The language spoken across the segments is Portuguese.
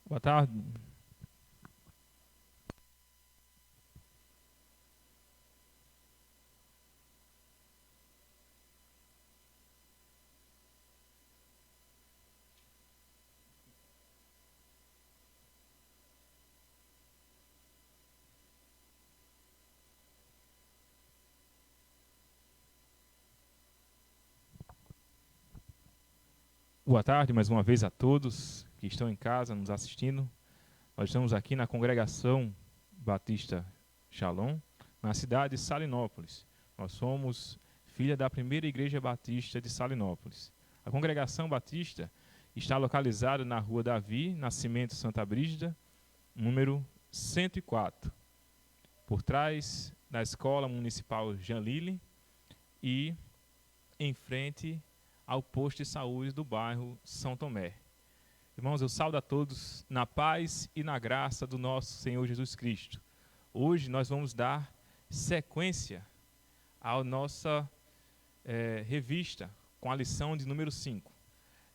Boa tarde. Boa tarde mais uma vez a todos que estão em casa nos assistindo. Nós estamos aqui na Congregação Batista Shalom, na cidade de Salinópolis. Nós somos filha da primeira Igreja Batista de Salinópolis. A Congregação Batista está localizada na Rua Davi, Nascimento Santa Brígida, número 104, por trás da Escola Municipal Jean Lille e em frente ao posto de saúde do bairro São Tomé. Irmãos, eu saúdo a todos na paz e na graça do nosso Senhor Jesus Cristo. Hoje nós vamos dar sequência à nossa revista com a lição de número 5.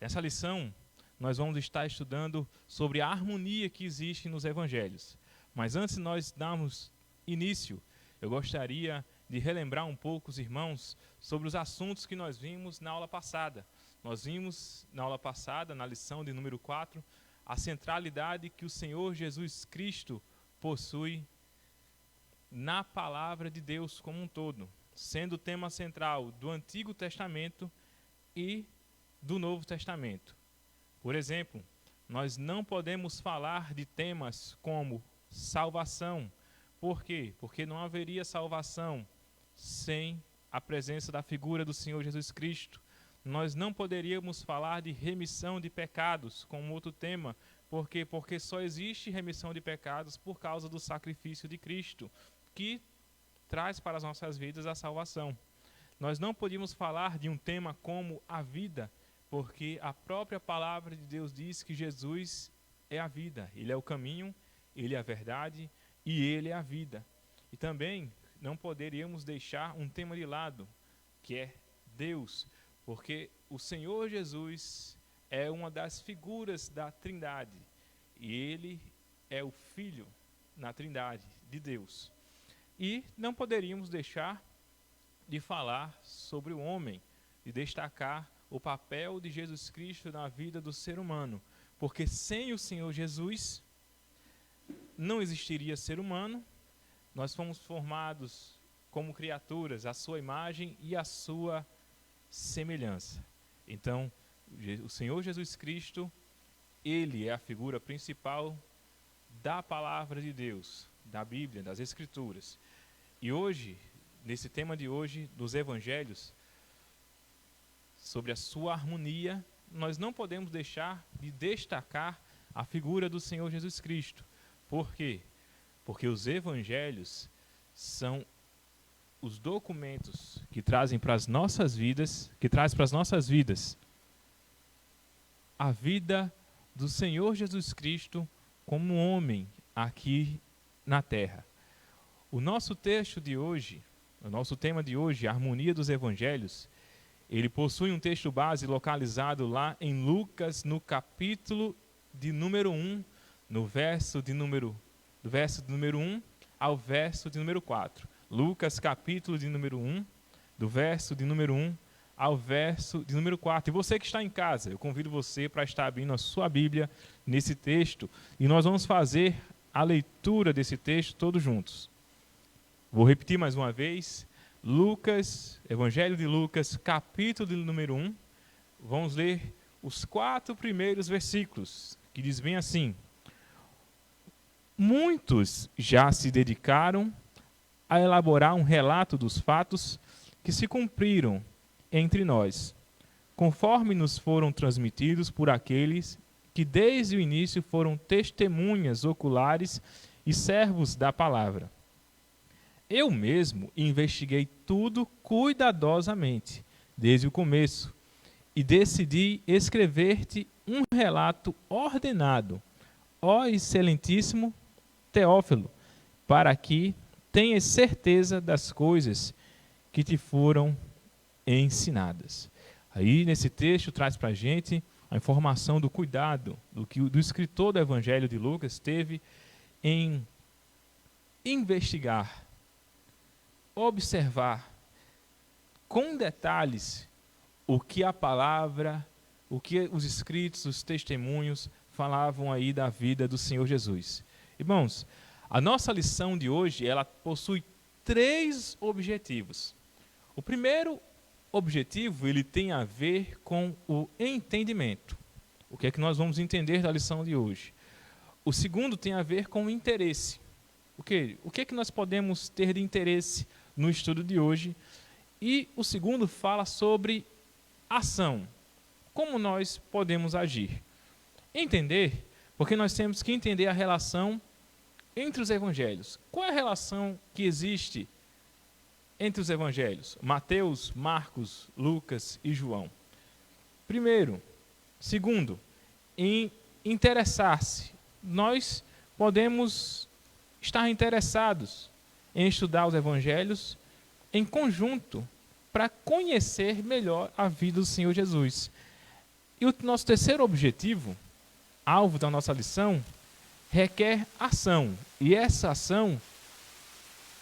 Nessa lição, nós vamos estar estudando sobre a harmonia que existe nos evangelhos. Mas antes de nós darmos início, eu gostaria de relembrar um pouco os irmãos sobre os assuntos que nós vimos na aula passada. Nós vimos na aula passada, na lição de número 4, a centralidade que o Senhor Jesus Cristo possui na palavra de Deus como um todo, sendo o tema central do Antigo Testamento e do Novo Testamento. Por exemplo, nós não podemos falar de temas como salvação. Por quê? Porque não haveria salvação sem a presença da figura do Senhor Jesus Cristo. Nós não poderíamos falar de remissão de pecados como outro tema. Por quê? Porque só existe remissão de pecados por causa do sacrifício de Cristo, que traz para as nossas vidas a salvação. Nós não podíamos falar de um tema como a vida, porque a própria palavra de Deus diz que Jesus é a vida. Ele é o caminho, Ele é a verdade e Ele é a vida. E também não poderíamos deixar um tema de lado, que é Deus, porque o Senhor Jesus é uma das figuras da Trindade e Ele é o Filho na Trindade de Deus. E não poderíamos deixar de falar sobre o homem, de destacar o papel de Jesus Cristo na vida do ser humano, porque sem o Senhor Jesus não existiria ser humano. Nós fomos formados como criaturas, à sua imagem e à sua semelhança. Então, o Senhor Jesus Cristo, Ele é a figura principal da palavra de Deus, da Bíblia, das Escrituras. E hoje, nesse tema de hoje, dos Evangelhos, sobre a sua harmonia, nós não podemos deixar de destacar a figura do Senhor Jesus Cristo. Por quê? Porque os evangelhos são os documentos que trazem para as nossas vidas, a vida do Senhor Jesus Cristo como homem aqui na terra. O nosso texto de hoje, o nosso tema de hoje, a harmonia dos evangelhos, ele possui um texto base localizado lá em Lucas, no capítulo de número 1, no verso de número 1 ao verso de número 4. Lucas, capítulo de número 1, do verso de número 1 ao verso de número 4. E você que está em casa, eu convido você para estar abrindo a sua Bíblia nesse texto e nós vamos fazer a leitura desse texto todos juntos. Vou repetir mais uma vez. Lucas, Evangelho de Lucas, capítulo de número 1. Vamos ler os 4 primeiros versículos, que diz bem assim: muitos já se dedicaram a elaborar um relato dos fatos que se cumpriram entre nós, conforme nos foram transmitidos por aqueles que desde o início foram testemunhas oculares e servos da palavra. Eu mesmo investiguei tudo cuidadosamente, desde o começo, e decidi escrever-te um relato ordenado, ó excelentíssimo Teófilo, para que tenhas certeza das coisas que te foram ensinadas. Aí nesse texto traz para a gente a informação do cuidado do escritor do Evangelho de Lucas teve em investigar, observar com detalhes o que a palavra, o que os escritos, os testemunhos falavam aí da vida do Senhor Jesus. Irmãos, a nossa lição de hoje, ela possui 3 objetivos. O primeiro objetivo, ele tem a ver com o entendimento. O que é que nós vamos entender da lição de hoje? O segundo tem a ver com o interesse. O que é que nós podemos ter de interesse no estudo de hoje? E o segundo fala sobre ação. Como nós podemos agir? Entender, porque nós temos que entender a relação entre os evangelhos. Qual é a relação que existe entre os evangelhos? Mateus, Marcos, Lucas e João. Primeiro. Segundo, em interessar-se. Nós podemos estar interessados em estudar os evangelhos em conjunto para conhecer melhor a vida do Senhor Jesus. E o nosso terceiro objetivo, alvo da nossa lição, requer ação. E essa ação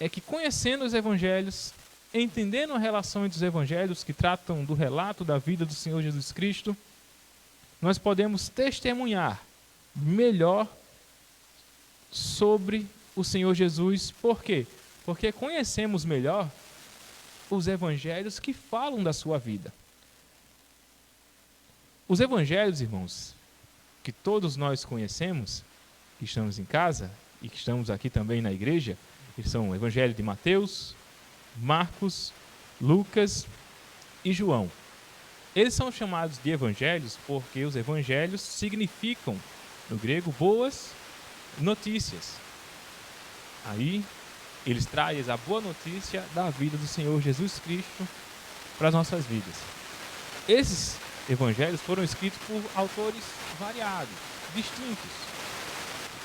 é que, conhecendo os evangelhos, entendendo a relação entre os evangelhos que tratam do relato da vida do Senhor Jesus Cristo, nós podemos testemunhar melhor sobre o Senhor Jesus. Por quê? Porque conhecemos melhor os evangelhos que falam da sua vida. Os evangelhos, irmãos, que todos nós conhecemos, que estamos em casa e que estamos aqui também na igreja, que são o evangelho de Mateus, Marcos, Lucas e João. Eles são chamados de evangelhos porque os evangelhos significam, no grego, boas notícias. Aí, eles trazem a boa notícia da vida do Senhor Jesus Cristo para as nossas vidas. Esses evangelhos foram escritos por autores variados, distintos,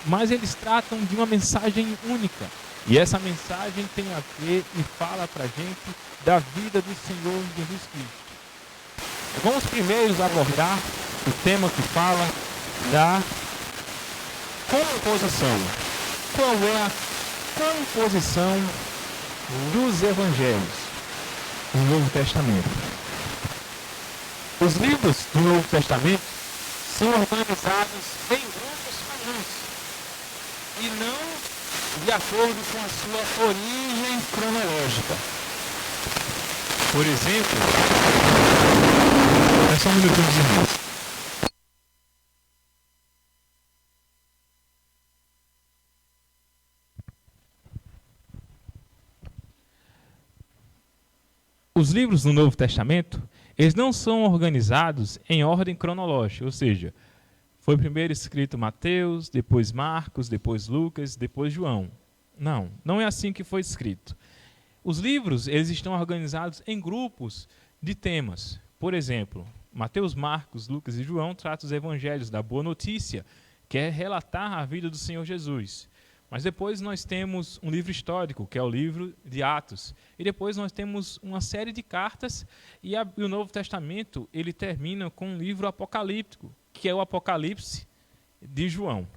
mas eles tratam de uma mensagem única. E essa mensagem tem a ver e fala para a gente da vida do Senhor Jesus Cristo. Vamos primeiro abordar o tema que fala da composição. Qual é a composição dos evangelhos no Novo Testamento? Os livros do Novo Testamento são organizados em grupos comuns e não de acordo com a sua origem cronológica. Por exemplo, é só um minutinho, irmãos. Os livros do Novo Testamento, eles não são organizados em ordem cronológica, ou seja, foi primeiro escrito Mateus, depois Marcos, depois Lucas, depois João. Não é assim que foi escrito. Os livros, eles estão organizados em grupos de temas. Por exemplo, Mateus, Marcos, Lucas e João tratam os evangelhos da boa notícia, que é relatar a vida do Senhor Jesus. Mas depois nós temos um livro histórico, que é o livro de Atos. E depois nós temos uma série de cartas, e o Novo Testamento ele termina com um livro apocalíptico, que é o Apocalipse de João.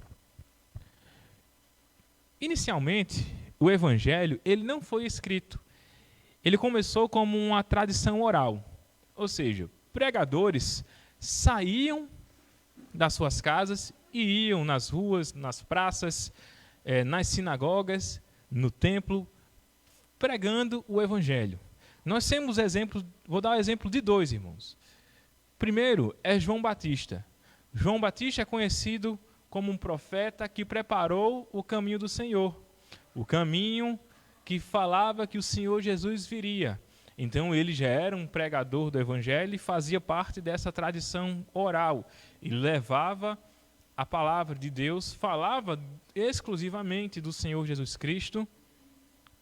Inicialmente, o Evangelho ele não foi escrito. Ele começou como uma tradição oral. Ou seja, pregadores saíam das suas casas e iam nas ruas, nas praças, nas sinagogas, no templo, pregando o Evangelho. Nós temos exemplos, vou dar o exemplo de 2, irmãos. Primeiro é João Batista. João Batista é conhecido como um profeta que preparou o caminho do Senhor. O caminho que falava que o Senhor Jesus viria. Então ele já era um pregador do Evangelho e fazia parte dessa tradição oral. Ele levava a palavra de Deus, falava exclusivamente do Senhor Jesus Cristo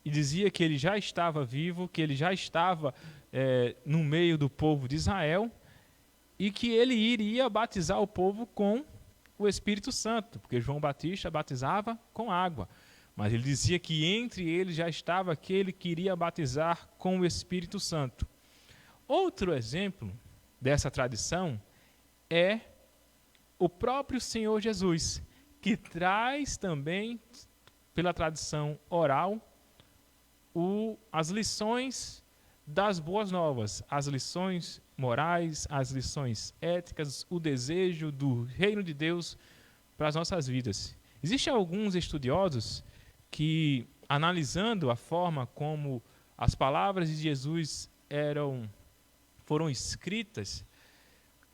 e dizia que ele já estava vivo, que ele já estava no meio do povo de Israel e que ele iria batizar o povo com o Espírito Santo, porque João Batista batizava com água, mas ele dizia que entre eles já estava aquele que iria batizar com o Espírito Santo. Outro exemplo dessa tradição é o próprio Senhor Jesus, que traz também, pela tradição oral, as lições das boas novas, as lições morais, as lições éticas, o desejo do reino de Deus para as nossas vidas. Existem alguns estudiosos que, analisando a forma como as palavras de Jesus foram escritas,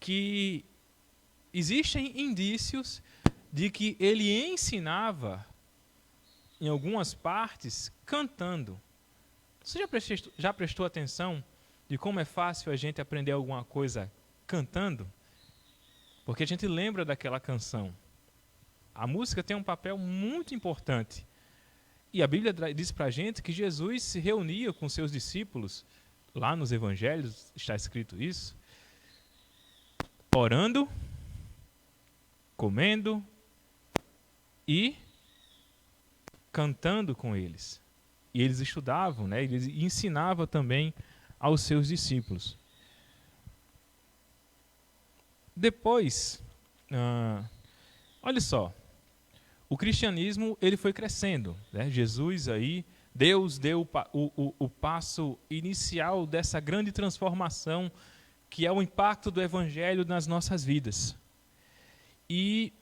que existem indícios de que ele ensinava, em algumas partes, cantando. Você já prestou atenção de como é fácil a gente aprender alguma coisa cantando? Porque a gente lembra daquela canção. A música tem um papel muito importante. E a Bíblia diz para a gente que Jesus se reunia com seus discípulos, lá nos evangelhos está escrito isso, orando, comendo e cantando com eles. E eles estudavam, né? Eles ensinavam também aos seus discípulos. Depois, olha só, o cristianismo ele foi crescendo, né? Jesus aí, Deus deu o passo inicial dessa grande transformação que é o impacto do evangelho nas nossas vidas. E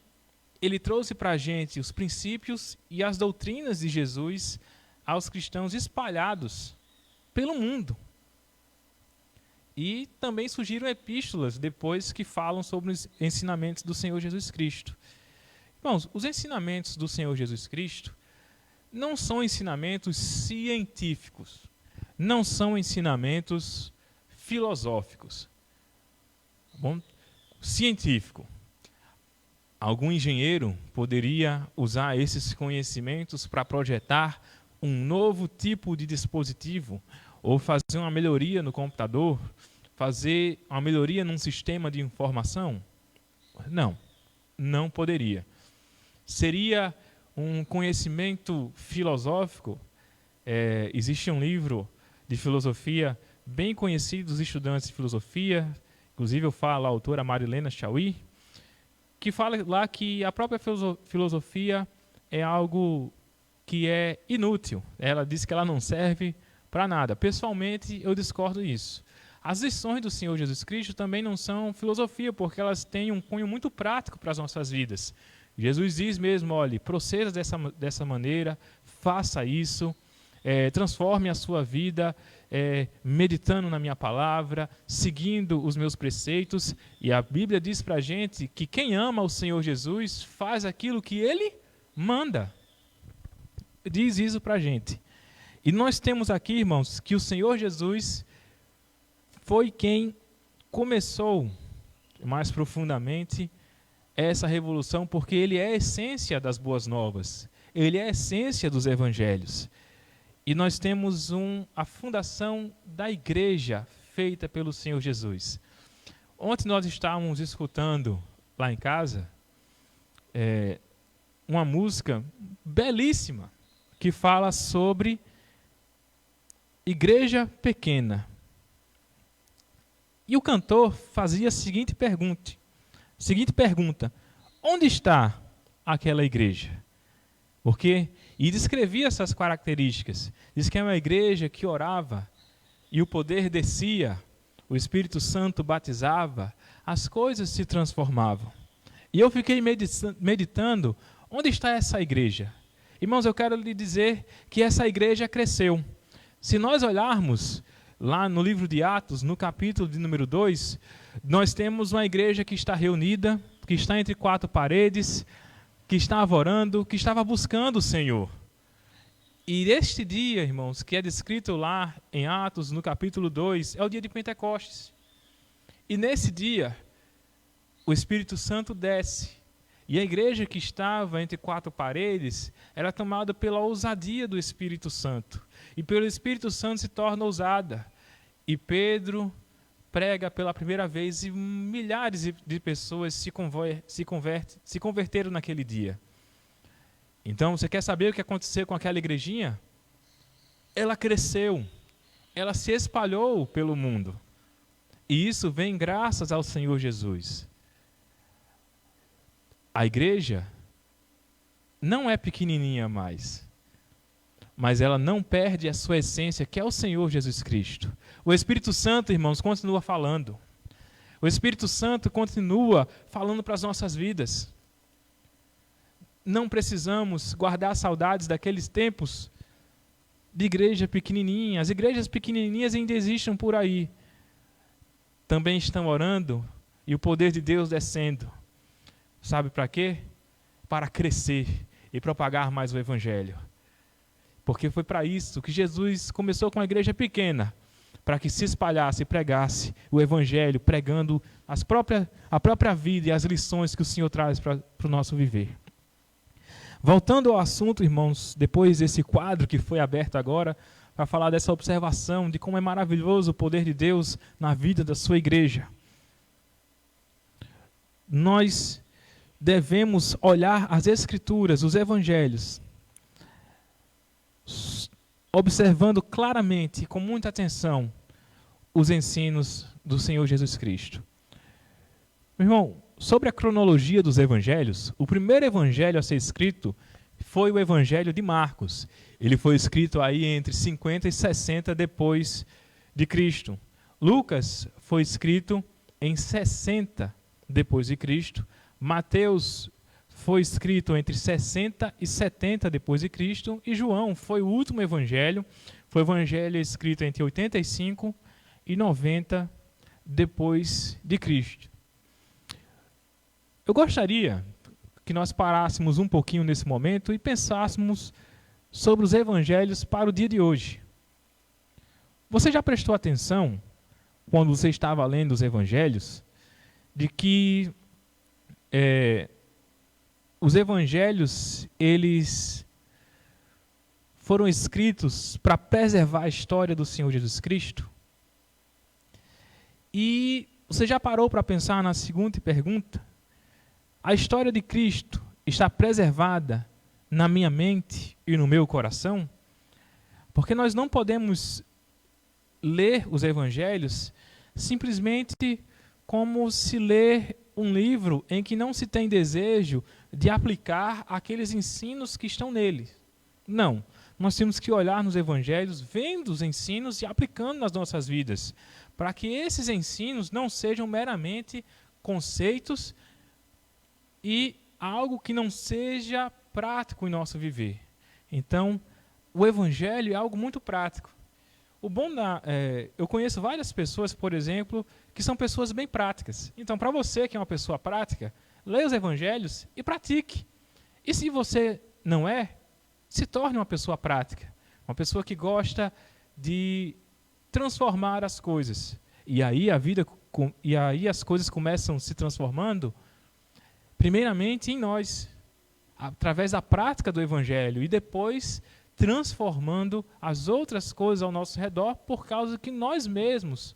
ele trouxe para a gente os princípios e as doutrinas de Jesus aos cristãos espalhados pelo mundo. E também surgiram epístolas depois que falam sobre os ensinamentos do Senhor Jesus Cristo. Irmãos, os ensinamentos do Senhor Jesus Cristo não são ensinamentos científicos, não são ensinamentos filosóficos. Bom, científico. Algum engenheiro poderia usar esses conhecimentos para projetar um novo tipo de dispositivo, ou fazer uma melhoria no computador, fazer uma melhoria num sistema de informação? Não, não poderia. Seria um conhecimento filosófico. Existe um livro de filosofia bem conhecido dos estudantes de filosofia, inclusive eu falo a autora Marilena Chauí, que fala lá que a própria filosofia é algo que é inútil. Ela diz que ela não serve para nada. Pessoalmente, eu discordo disso. As lições do Senhor Jesus Cristo também não são filosofia, porque elas têm um cunho muito prático para as nossas vidas. Jesus diz mesmo, olhe, proceda dessa maneira, faça isso, transforme a sua vida meditando na minha palavra, seguindo os meus preceitos. E a Bíblia diz para a gente que quem ama o Senhor Jesus faz aquilo que Ele manda. Diz isso para a gente. E nós temos aqui, irmãos, que o Senhor Jesus foi quem começou mais profundamente essa revolução, porque Ele é a essência das boas novas. Ele é a essência dos evangelhos. E nós temos a fundação da igreja feita pelo Senhor Jesus. Ontem nós estávamos escutando lá em casa uma música belíssima que fala sobre igreja pequena. E o cantor fazia a seguinte pergunta: onde está aquela igreja? E descrevia essas características. Diz que é uma igreja que orava e o poder descia, o Espírito Santo batizava, as coisas se transformavam. E eu fiquei meditando, onde está essa igreja? Irmãos, eu quero lhe dizer que essa igreja cresceu. Se nós olharmos lá no livro de Atos, no capítulo de número 2, nós temos uma igreja que está reunida, que está entre quatro paredes, que estava orando, que estava buscando o Senhor. E este dia, irmãos, que é descrito lá em Atos, no capítulo 2, é o dia de Pentecostes. E nesse dia, o Espírito Santo desce. E a igreja que estava entre quatro paredes era tomada pela ousadia do Espírito Santo. E pelo Espírito Santo se torna ousada. E Pedro prega pela primeira vez e milhares de pessoas se converteram naquele dia. Então, você quer saber o que aconteceu com aquela igrejinha? Ela cresceu, ela se espalhou pelo mundo. E isso vem graças ao Senhor Jesus. A igreja não é pequenininha mais, mas ela não perde a sua essência, que é o Senhor Jesus Cristo. O Espírito Santo, irmãos, continua falando. O Espírito Santo continua falando para as nossas vidas. Não precisamos guardar saudades daqueles tempos de igreja pequenininha. As igrejas pequenininhas ainda existem por aí. Também estão orando e o poder de Deus descendo. Sabe para quê? Para crescer e propagar mais o Evangelho. Porque foi para isso que Jesus começou com a igreja pequena, para que se espalhasse e pregasse o Evangelho, pregando a própria vida e as lições que o Senhor traz para o nosso viver. Voltando ao assunto, irmãos, depois desse quadro que foi aberto agora, para falar dessa observação de como é maravilhoso o poder de Deus na vida da sua igreja. Nós devemos olhar as Escrituras, os Evangelhos, observando claramente, com muita atenção, os ensinos do Senhor Jesus Cristo. Meu irmão, sobre a cronologia dos evangelhos, o primeiro evangelho a ser escrito foi o evangelho de Marcos. Ele foi escrito aí entre 50 e 60 depois de Cristo. Lucas foi escrito em 60 depois de Cristo. Mateus foi escrito entre 60 e 70 depois de Cristo, e João foi o último evangelho, foi o evangelho escrito entre 85 e 90 depois de Cristo. Eu gostaria que nós parássemos um pouquinho nesse momento e pensássemos sobre os evangelhos para o dia de hoje. Você já prestou atenção, quando você estava lendo os evangelhos, de que os evangelhos, eles foram escritos para preservar a história do Senhor Jesus Cristo? E você já parou para pensar na seguinte pergunta? A história de Cristo está preservada na minha mente e no meu coração? Porque nós não podemos ler os evangelhos simplesmente como se lê um livro em que não se tem desejo de aplicar aqueles ensinos que estão nele. Não. Nós temos que olhar nos evangelhos, vendo os ensinos e aplicando nas nossas vidas, para que esses ensinos não sejam meramente conceitos e algo que não seja prático em nosso viver. Então, o evangelho é algo muito prático. Eu conheço várias pessoas, por exemplo, que são pessoas bem práticas. Então, para você que é uma pessoa prática, leia os evangelhos e pratique. E se você não é, se torne uma pessoa prática. Uma pessoa que gosta de transformar as coisas. E aí as coisas começam se transformando, primeiramente em nós, através da prática do evangelho, e depois transformando as outras coisas ao nosso redor, por causa que nós mesmos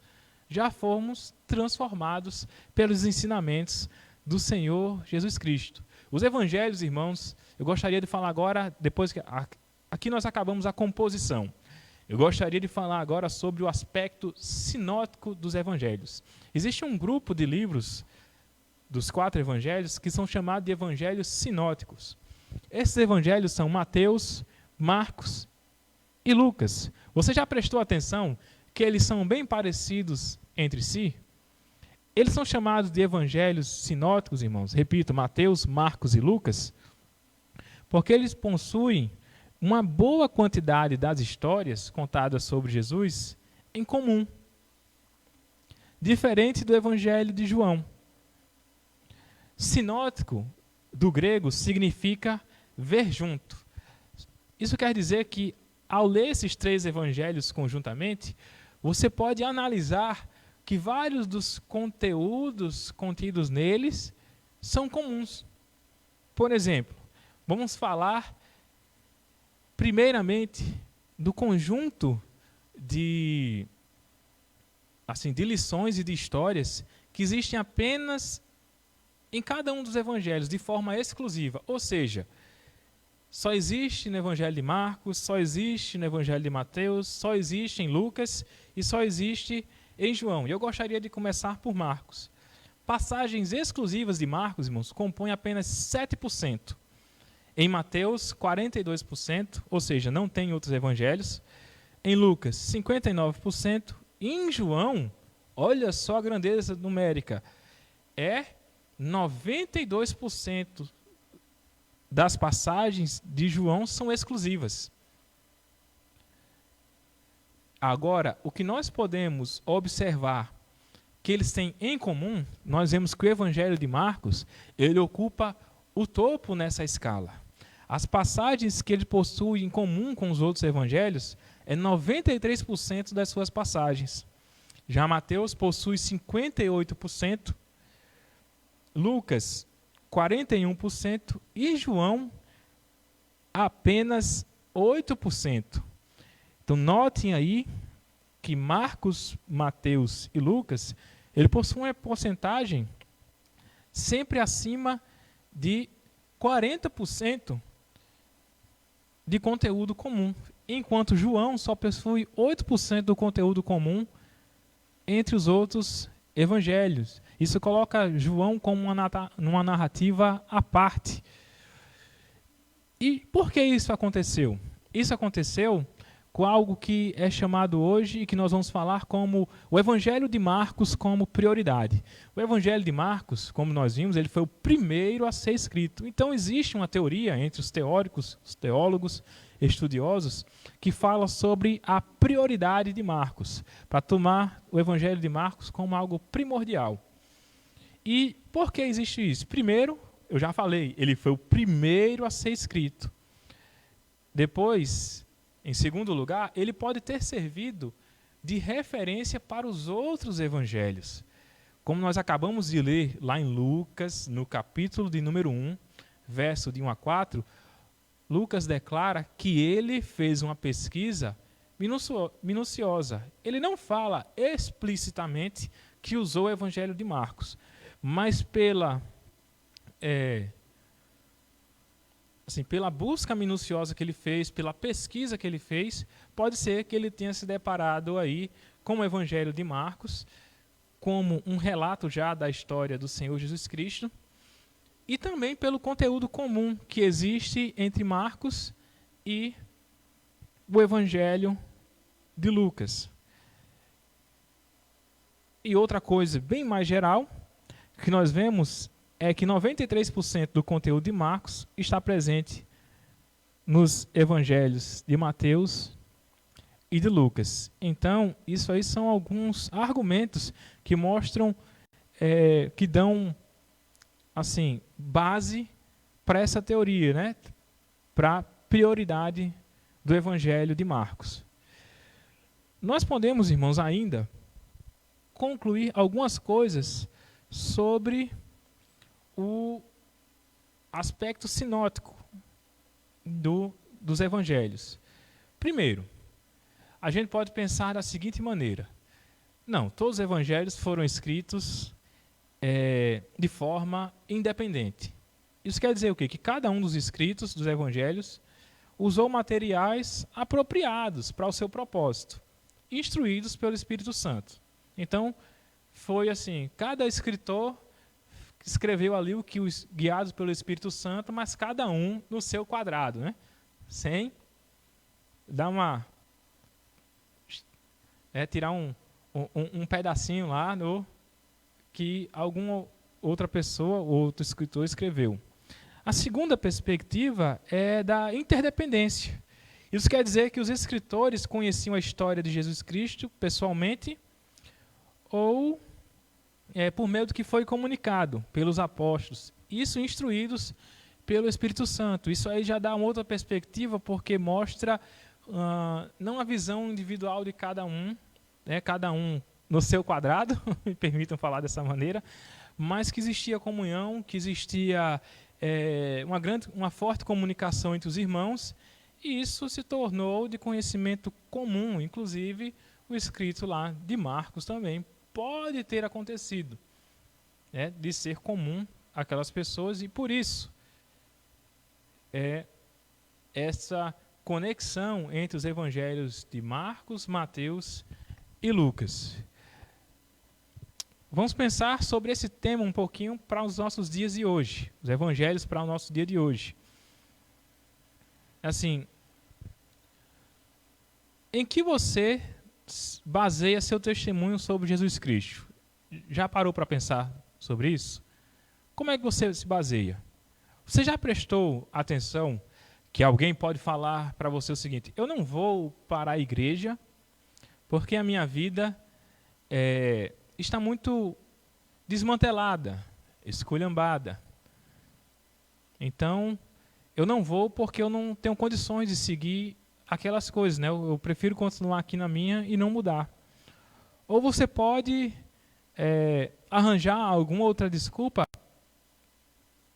já fomos transformados pelos ensinamentos do Senhor Jesus Cristo. Os evangelhos, irmãos, eu gostaria de falar agora, depois que aqui nós acabamos a composição, eu gostaria de falar agora sobre o aspecto sinótico dos evangelhos. Existe um grupo de livros dos 4 evangelhos que são chamados de evangelhos sinóticos. Esses evangelhos são Mateus, Marcos e Lucas. Você já prestou atenção que eles são bem parecidos entre si? Eles são chamados de evangelhos sinóticos, irmãos. Repito, Mateus, Marcos e Lucas, porque eles possuem uma boa quantidade das histórias contadas sobre Jesus em comum, diferente do evangelho de João. Sinótico, do grego, significa ver junto. Isso quer dizer que, ao ler esses 3 evangelhos conjuntamente, você pode analisar que vários dos conteúdos contidos neles são comuns. Por exemplo, vamos falar primeiramente do conjunto de lições e de histórias que existem apenas em cada um dos evangelhos, de forma exclusiva. Ou seja, só existe no evangelho de Marcos, só existe no evangelho de Mateus, só existe em Lucas e só existe em João. E eu gostaria de começar por Marcos. Passagens exclusivas de Marcos, irmãos, compõem apenas 7%. Em Mateus, 42%, ou seja, não tem outros evangelhos. Em Lucas, 59%. E em João, olha só a grandeza numérica, é 92% das passagens de João são exclusivas. Agora, o que nós podemos observar que eles têm em comum, nós vemos que o Evangelho de Marcos, ele ocupa o topo nessa escala. As passagens que ele possui em comum com os outros evangelhos é 93% das suas passagens. Já Mateus possui 58%, Lucas 41% e João apenas 8%. Então notem aí que Marcos, Mateus e Lucas, ele possui uma porcentagem sempre acima de 40% de conteúdo comum, enquanto João só possui 8% do conteúdo comum entre os outros evangelhos. Isso coloca João como uma narrativa à parte. E por que isso aconteceu? Isso aconteceu com algo que é chamado hoje e que nós vamos falar como o Evangelho de Marcos como prioridade. O Evangelho de Marcos, como nós vimos, ele foi o primeiro a ser escrito. Então existe uma teoria entre os teóricos, os teólogos, estudiosos, que fala sobre a prioridade de Marcos, para tomar o Evangelho de Marcos como algo primordial. E por que existe isso? Primeiro, eu já falei, ele foi o primeiro a ser escrito. Depois, em segundo lugar, ele pode ter servido de referência para os outros evangelhos. Como nós acabamos de ler lá em Lucas, no capítulo de número 1, verso de 1 a 4, Lucas declara que ele fez uma pesquisa minuciosa. Ele não fala explicitamente que usou o evangelho de Marcos, mas pela busca minuciosa que ele fez, pela pesquisa que ele fez, pode ser que ele tenha se deparado aí com o Evangelho de Marcos, como um relato já da história do Senhor Jesus Cristo, e também pelo conteúdo comum que existe entre Marcos e o Evangelho de Lucas. E outra coisa bem mais geral, que nós vemos é que 93% do conteúdo de Marcos está presente nos evangelhos de Mateus e de Lucas. Então, isso aí são alguns argumentos que mostram, que dão assim, base para essa teoria, né? Para a prioridade do evangelho de Marcos. Nós podemos, irmãos, ainda concluir algumas coisas sobre o aspecto sinótico dos evangelhos. Primeiro, a gente pode pensar da seguinte maneira: não, todos os evangelhos foram escritos de forma independente. Isso quer dizer o quê? Que cada um dos escritos dos evangelhos usou materiais apropriados para o seu propósito, instruídos pelo Espírito Santo. Então, foi assim, cada escritor escreveu ali o que os guiados pelo Espírito Santo, mas cada um no seu quadrado, né? Sem dar tirar um pedacinho lá no que alguma outra pessoa, outro escritor escreveu. A segunda perspectiva é da interdependência. Isso quer dizer que os escritores conheciam a história de Jesus Cristo pessoalmente ou por meio do que foi comunicado pelos apóstolos, isso instruídos pelo Espírito Santo. Isso aí já dá uma outra perspectiva, porque mostra não a visão individual de cada um no seu quadrado, me permitam falar dessa maneira, mas que existia comunhão, que existia uma forte comunicação entre os irmãos, e isso se tornou de conhecimento comum, inclusive o escrito lá de Marcos também pode ter acontecido, de ser comum àquelas pessoas, e por isso essa conexão entre os evangelhos de Marcos, Mateus e Lucas. vamos pensar sobre esse tema um pouquinho para os nossos dias de hoje, os evangelhos para o nosso dia de hoje. Assim, em que você baseia seu testemunho sobre Jesus Cristo? Já parou para pensar sobre isso? Como é que você se baseia? Você já prestou atenção que alguém pode falar para você o seguinte: eu não vou para a igreja porque a minha vida está muito desmantelada, esculhambada. Então, eu não vou porque eu não tenho condições de seguir aquelas coisas, né? Eu prefiro continuar aqui na minha e não mudar. Ou você pode arranjar alguma outra desculpa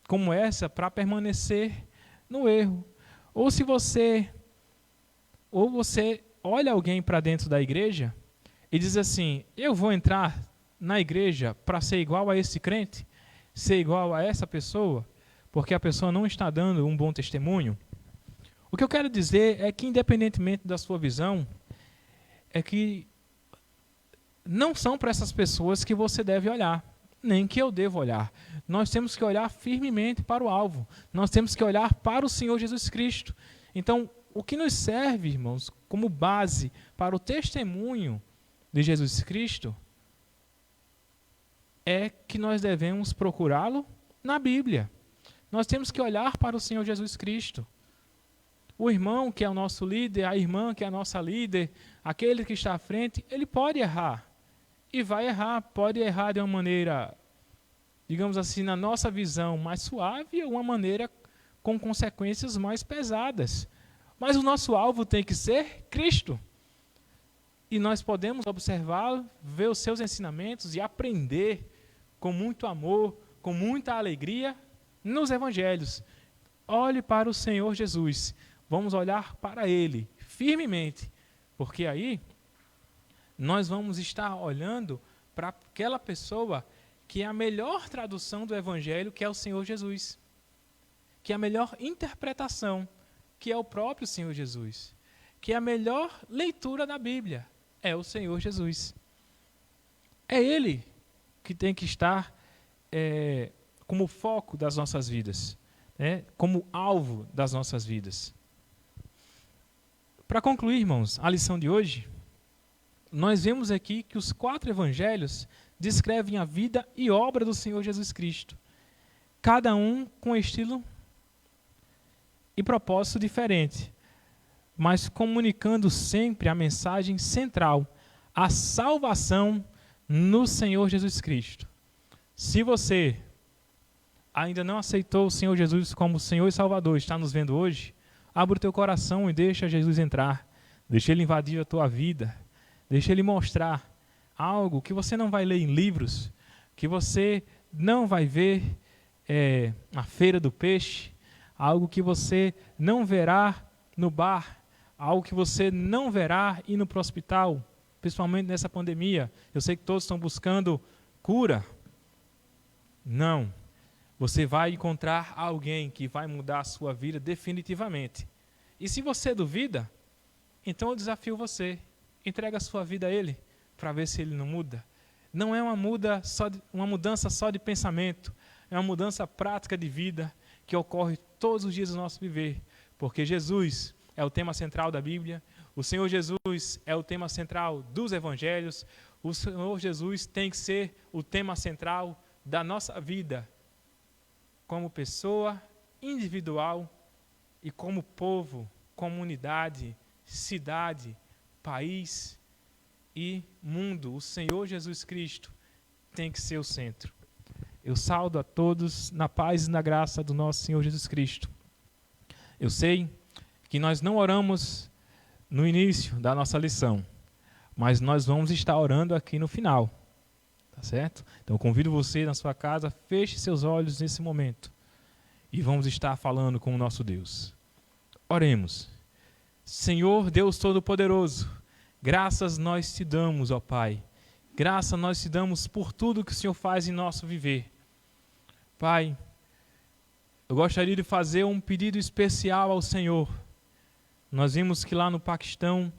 como essa para permanecer no erro. Ou você olha alguém para dentro da igreja e diz assim: eu vou entrar na igreja para ser igual a esse crente, ser igual a essa pessoa, porque a pessoa não está dando um bom testemunho. O que eu quero dizer é que, independentemente da sua visão, é que não são para essas pessoas que você deve olhar, nem que eu devo olhar. Nós temos que olhar firmemente para o alvo. Nós temos que olhar para o Senhor Jesus Cristo. Então, o que nos serve, irmãos, como base para o testemunho de Jesus Cristo, é que nós devemos procurá-lo na Bíblia. Nós temos que olhar para o Senhor Jesus Cristo. O irmão que é o nosso líder, a irmã que é a nossa líder, aquele que está à frente, ele pode errar. E vai errar, pode errar de uma maneira, digamos assim, na nossa visão mais suave, ou uma maneira com consequências mais pesadas. Mas o nosso alvo tem que ser Cristo. E nós podemos observá-lo, ver os seus ensinamentos e aprender com muito amor, com muita alegria nos evangelhos. Olhe para o Senhor Jesus. Vamos olhar para Ele firmemente, porque aí nós vamos estar olhando para aquela pessoa que é a melhor tradução do Evangelho, que é o Senhor Jesus. Que é a melhor interpretação, que é o próprio Senhor Jesus. Que é a melhor leitura da Bíblia, é o Senhor Jesus. É Ele que tem que estar como foco das nossas vidas, né? Como alvo das nossas vidas. Para concluir, irmãos, a lição de hoje, nós vemos aqui que os 4 evangelhos descrevem a vida e obra do Senhor Jesus Cristo, cada um com estilo e propósito diferente, mas comunicando sempre a mensagem central, a salvação no Senhor Jesus Cristo. Se você ainda não aceitou o Senhor Jesus como Senhor e Salvador, está nos vendo hoje, abre o teu coração e deixa Jesus entrar, deixa Ele invadir a tua vida, deixa Ele mostrar algo que você não vai ler em livros, que você não vai ver na feira do peixe, algo que você não verá no bar, algo que você não verá indo para o hospital, principalmente nessa pandemia. Eu sei que todos estão buscando cura. Não. Você vai encontrar alguém que vai mudar a sua vida definitivamente. E se você duvida, então eu desafio você. Entrega a sua vida a Ele, para ver se Ele não muda. Não é uma mudança só de pensamento, é uma mudança prática de vida que ocorre todos os dias do nosso viver. Porque Jesus é o tema central da Bíblia, o Senhor Jesus é o tema central dos Evangelhos, o Senhor Jesus tem que ser o tema central da nossa vida, como pessoa individual e como povo, comunidade, cidade, país e mundo. O Senhor Jesus Cristo tem que ser o centro. Eu saudo a todos na paz e na graça do nosso Senhor Jesus Cristo. Eu sei que nós não oramos no início da nossa lição, mas nós vamos estar orando aqui no final. Tá certo? Então eu convido você na sua casa, feche seus olhos nesse momento e vamos estar falando com o nosso Deus. Oremos. Senhor Deus Todo-Poderoso, graças nós te damos, ó Pai. Graças nós te damos por tudo que o Senhor faz em nosso viver. Pai, eu gostaria de fazer um pedido especial ao Senhor. Nós vimos que lá no Paquistão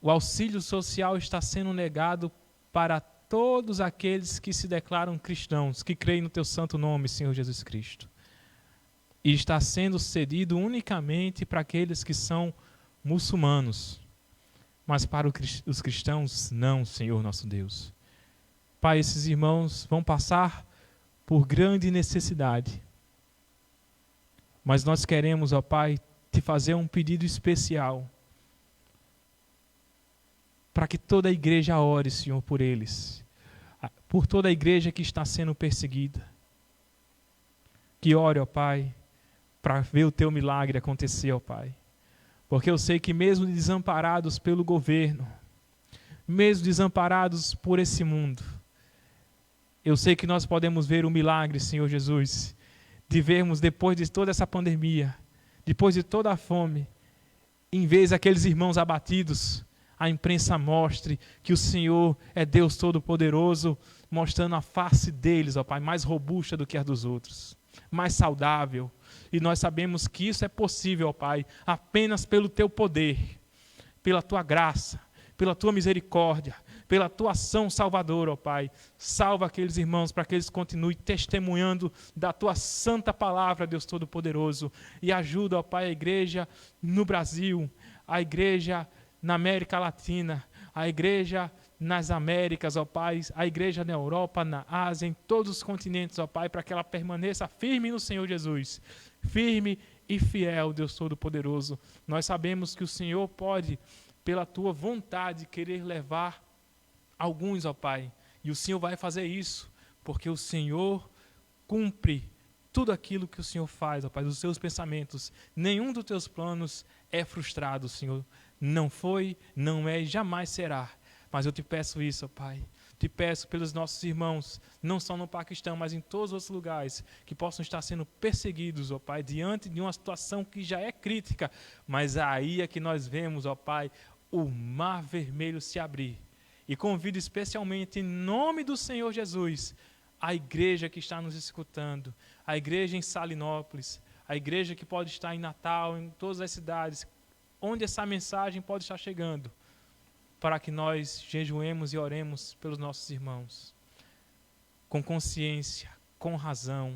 o auxílio social está sendo negado para todos aqueles que se declaram cristãos, que creem no teu santo nome, Senhor Jesus Cristo. E está sendo cedido unicamente para aqueles que são muçulmanos. Mas para os cristãos, não, Senhor nosso Deus. Pai, esses irmãos vão passar por grande necessidade. Mas nós queremos, ó Pai, te fazer um pedido especial. Para que toda a igreja ore, Senhor, por eles. Por toda a igreja que está sendo perseguida. Que ore, ó Pai, para ver o teu milagre acontecer, ó Pai. Porque eu sei que mesmo desamparados pelo governo, mesmo desamparados por esse mundo, eu sei que nós podemos ver o milagre, Senhor Jesus, de vermos depois de toda essa pandemia, depois de toda a fome, em vez daqueles irmãos abatidos, a imprensa mostre que o Senhor é Deus Todo-Poderoso, mostrando a face deles, ó Pai, mais robusta do que a dos outros, mais saudável. E nós sabemos que isso é possível, ó Pai, apenas pelo Teu poder, pela Tua graça, pela Tua misericórdia, pela Tua ação salvadora, ó Pai. Salva aqueles irmãos para que eles continuem testemunhando da Tua santa palavra, Deus Todo-Poderoso. E ajuda, ó Pai, a igreja no Brasil, a igreja na América Latina, a igreja nas Américas, ó Pai, a igreja na Europa, na Ásia, em todos os continentes, ó Pai, para que ela permaneça firme no Senhor Jesus, firme e fiel, Deus Todo-Poderoso. Nós sabemos que o Senhor pode, pela Tua vontade, querer levar alguns, ó Pai, e o Senhor vai fazer isso, porque o Senhor cumpre tudo aquilo que o Senhor faz, ó Pai, dos Seus pensamentos. Nenhum dos Teus planos é frustrado, Senhor. Não foi, não é e jamais será. Mas eu te peço isso, ó Pai. Te peço pelos nossos irmãos, não só no Paquistão, mas em todos os outros lugares, que possam estar sendo perseguidos, ó Pai, diante de uma situação que já é crítica. Mas aí é que nós vemos, ó Pai, o mar vermelho se abrir. E convido especialmente, em nome do Senhor Jesus, a igreja que está nos escutando, a igreja em Salinópolis, a igreja que pode estar em Natal, em todas as cidades, onde essa mensagem pode estar chegando, para que nós jejuemos e oremos pelos nossos irmãos, com consciência, com razão,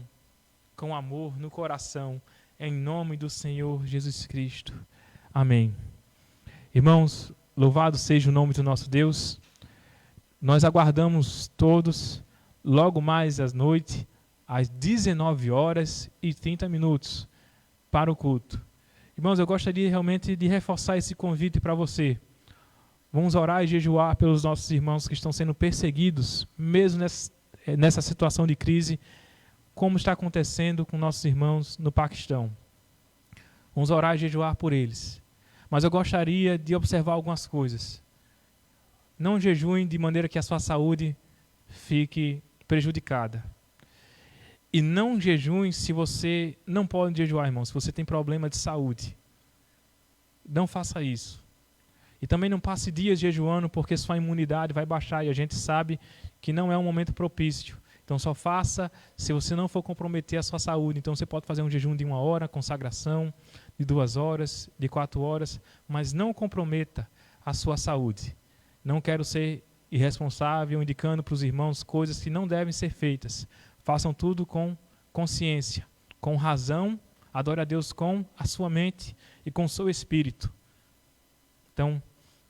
com amor no coração, em nome do Senhor Jesus Cristo. Amém. Irmãos, louvado seja o nome do nosso Deus. Nós aguardamos todos, logo mais à noite, às 19h30, para o culto. Irmãos, eu gostaria realmente de reforçar esse convite para você. Vamos orar e jejuar pelos nossos irmãos que estão sendo perseguidos, mesmo nessa situação de crise, como está acontecendo com nossos irmãos no Paquistão. Vamos orar e jejuar por eles. Mas eu gostaria de observar algumas coisas. Não jejuem de maneira que a sua saúde fique prejudicada. E não jejuem se você não pode jejuar, irmão, se você tem problema de saúde. Não faça isso. E também não passe dias jejuando, porque sua imunidade vai baixar e a gente sabe que não é um momento propício. Então só faça se você não for comprometer a sua saúde. Então você pode fazer um jejum de 1 hora, consagração, de 2 horas, de 4 horas, mas não comprometa a sua saúde. Não quero ser irresponsável, indicando para os irmãos coisas que não devem ser feitas. Façam tudo com consciência, com razão, adore a Deus com a sua mente e com o seu espírito. Então,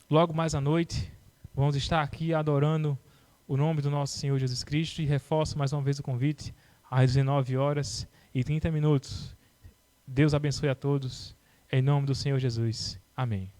logo mais à noite, vamos estar aqui adorando o nome do nosso Senhor Jesus Cristo e reforço mais uma vez o convite às 19h30. Deus abençoe a todos, em nome do Senhor Jesus. Amém.